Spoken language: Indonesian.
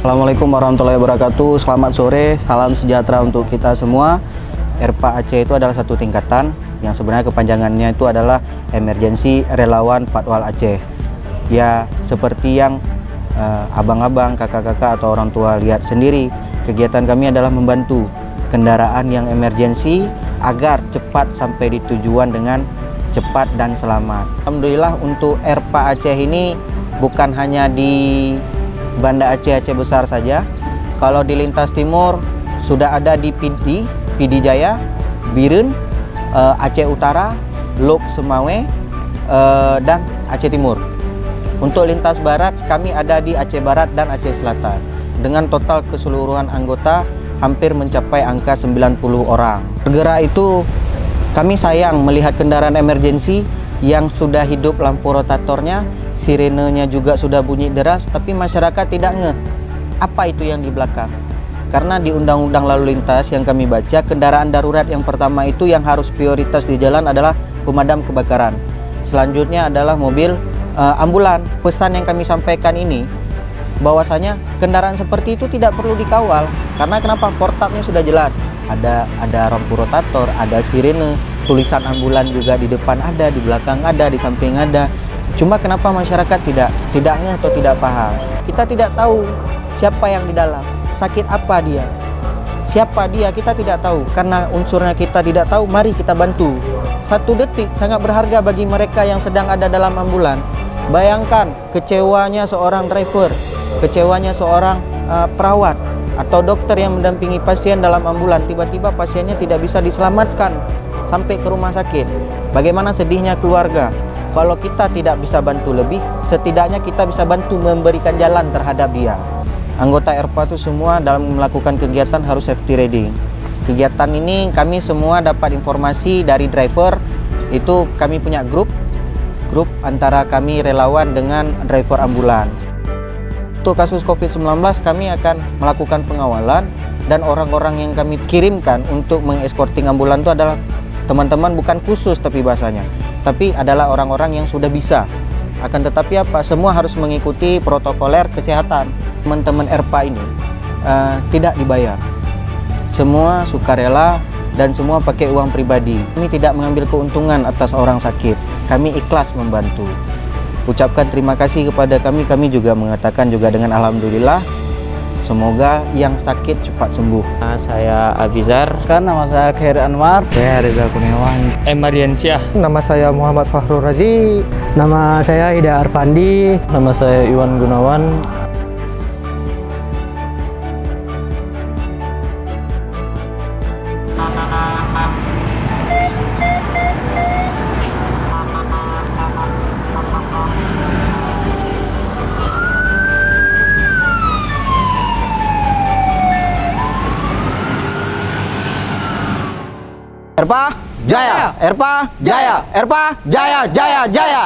Assalamualaikum warahmatullahi wabarakatuh. Selamat sore, salam sejahtera untuk kita semua. ERPA Aceh itu adalah satu tingkatan yang sebenarnya kepanjangannya itu adalah Emergency Relawan Patwal Aceh. Ya, seperti yang abang-abang, kakak-kakak atau orang tua lihat sendiri, kegiatan kami adalah membantu kendaraan yang emergensi agar cepat sampai di tujuan dengan cepat dan selamat. Alhamdulillah untuk ERPA Aceh ini bukan hanya di Banda Aceh besar saja. Kalau di lintas timur sudah ada di PD Jaya, Biren, Aceh Utara, Lok Semawe, dan Aceh Timur. Untuk lintas barat kami ada di Aceh Barat dan Aceh Selatan. Dengan total keseluruhan anggota hampir mencapai angka 90 orang. Bergerak itu kami sayang melihat kendaraan emergensi yang sudah hidup lampu rotatornya, sirenenya juga sudah bunyi deras, tapi masyarakat tidak ngeh apa itu yang di belakang. Karena di Undang-Undang Lalu Lintas yang kami baca, kendaraan darurat yang pertama itu yang harus prioritas di jalan adalah pemadam kebakaran. Selanjutnya adalah mobil ambulan. Pesan yang kami sampaikan ini bahwasanya kendaraan seperti itu tidak perlu dikawal. Karena kenapa? Portabnya sudah jelas. Ada lampu rotator, ada sirene, tulisan ambulan juga di depan ada, di belakang ada, di samping ada. Cuma kenapa masyarakat tidak ngeh atau tidak paham? Kita tidak tahu siapa yang di dalam, sakit apa dia, siapa dia, kita tidak tahu. Karena unsurnya kita tidak tahu, mari kita bantu. 1 detik sangat berharga bagi mereka yang sedang ada dalam ambulan. Bayangkan kecewanya seorang driver, kecewanya seorang perawat atau dokter yang mendampingi pasien dalam ambulan, tiba-tiba pasiennya tidak bisa diselamatkan sampai ke rumah sakit. Bagaimana sedihnya keluarga. Kalau kita tidak bisa bantu lebih, setidaknya kita bisa bantu memberikan jalan terhadap dia. Anggota ERPA itu semua dalam melakukan kegiatan harus safety riding. Kegiatan ini kami semua dapat informasi dari driver. Itu kami punya grup antara kami relawan dengan driver ambulan. Untuk kasus COVID-19 kami akan melakukan pengawalan, dan orang-orang yang kami kirimkan untuk mengeskorting ambulan itu adalah teman-teman bukan khusus tapi bahasanya, tapi adalah orang-orang yang sudah bisa. Akan tetapi apa? Semua harus mengikuti protokoler kesehatan. Teman-teman ERPA ini tidak dibayar. Semua sukarela dan semua pakai uang pribadi. Kami tidak mengambil keuntungan atas orang sakit. Kami ikhlas membantu. Ucapkan terima kasih kepada kami juga mengatakan juga dengan alhamdulillah, semoga yang sakit cepat sembuh. Saya Abizar. Nama saya Khair Anwar. Saya Reza Kurniawan. Emadiansyah. Nama saya Muhammad Fahrul Razi. Nama saya Hida Arfandi. Nama saya Iwan Gunawan. ERPA Jaya, ERPA Jaya, ERPA Jaya, Jaya, Jaya.